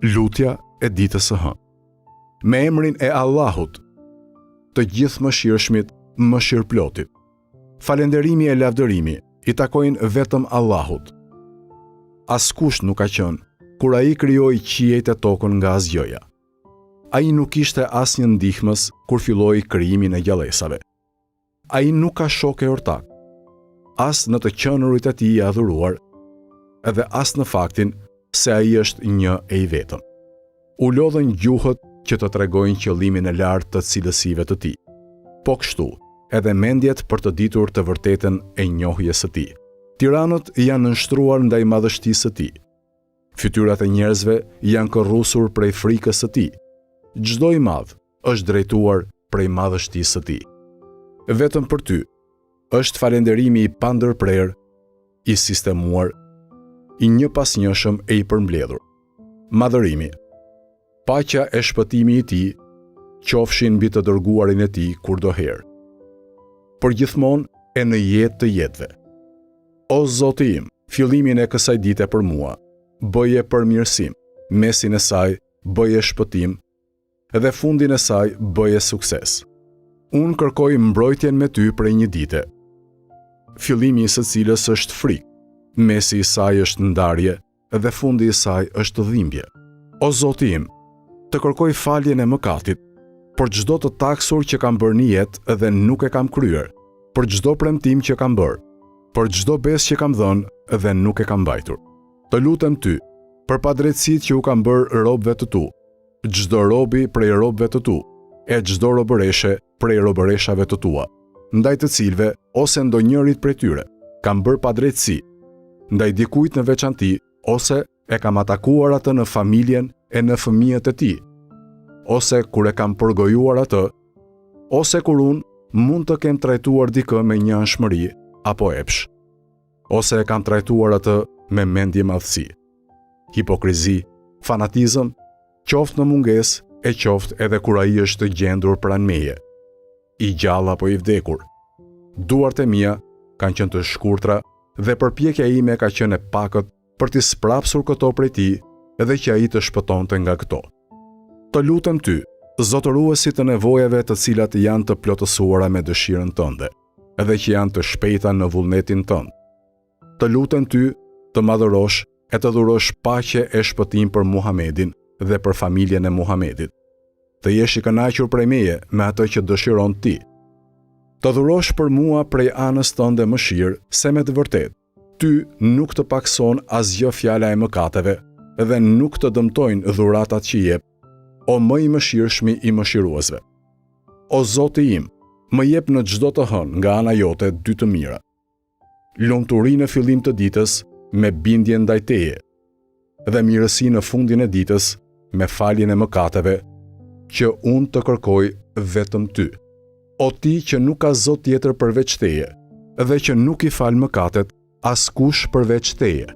Lutja e ditës së hënë. Me emrin e Allahut, të gjithë mëshirshmit, mëshirëplotit. Falënderimi e lavdërimi i takojnë vetëm Allahut. Askush nuk ka qenë kur ai krijoi qiejt e tokën nga asgjëja. Ai nuk ishte asnjë ndihmës kur filloi krijimin e gjallësave. Ai nuk ka shok e ortak, as në të qenurit e tij i adhuruar, edhe as në faktin se ai është një e i vetëm. U lodhën gjuhët që të tregojnë qëllimin e lartë të cilësive të tij. Po kështu, edhe mendjet për të ditur të vërtetën e njohjes së tij. Tiranët janë nënshtruar ndaj madhështisë së tij. Fytyrat e njerëzve janë korrusur prej frikës së tij. Çdo i madh është drejtuar prej madhështisë së tij. Vetëm për ty është falënderimi i pandërprer, i sistemuar, i një pas njëshëm e i përmbledhur. Madhërimi, paqja e shpëtimi i tij, qofshin mbi të dërguarin e tij kurdoherë. Përgjithmonë e në jetë të jetëve. O Zoti im, fillimin e kësaj dite për mua, bëje përmirësim, mesin e saj bëje shpëtim, dhe fundin e saj bëje sukses. Unë kërkoj mbrojtjen me ty prej një dite, fillimi i së cilës është frikë, mesi i saj është ndarje dhe fundi i saj është dhimbje. O Zoti im, të kërkoj faljen e mëkatit, për çdo të taksur që kam bërë në jetë dhe nuk e kam kryer, për çdo premtim që kam bërë, për çdo besë që kam dhënë dhe nuk e kam mbajtur. Të lutem ty, për padrejtësitë që u kam bërë robëve të tu, çdo robi prej robëve të tu, e çdo robëreshe prej robëreshave të tua, ndaj të cilëve ose ndonjërit prej tyre kam bërë padrejtësi, ndaj dikujt në veçanti, ose e kam atakuar atë në familjen e në fëmijët e tij, ose kur e kam përgojuar atë, ose kur unë mund të kem trajtuar dikë me një anshmëri apo epsh, ose e kam trajtuar atë me mendje madhësi. Hipokrizi, fanatizëm, qoftë në mungesë e qoftë edhe kur ai është të gjendur pranë meje, i gjallë apo i vdekur. Duart e mia kanë qenë të shkurtra dhe përpjekja ime ka qenë e pakët për t'i sprapsur këto prej tij dhe që ai të shpëtonte nga këto. Të lutem ty, zotëruesi të nevojave të cilat janë të plotësuara me dëshirën tënde, edhe që janë të shpejta në vullnetin tënd. Të lutem ty të madhërosh e të dhurosh paqe e shpëtim për Muhamedin dhe për familjen e Muhamedit. Të jesh i kënaqur prej meje me atë që dëshiron ti. Të dhurosh për mua prej anës tënde mëshirë, se me të vërtet, ty nuk të pakson asgjë fjala e mëkateve dhe nuk të dëmtojnë dhuratat që jep, o më i mëshirshmi i mëshiruesve. O Zoti im, më jep në çdo të hënë nga ana jote dy të mira. Lumturi në fillim të ditës me bindje ndaj teje, dhe mirësi në fundin e ditës me faljen e mëkateve, që unë të kërkoj vetëm ty. O ti që nuk ka Zot tjetër përveç teje, dhe që nuk i fal mëkatet askush përveç teje.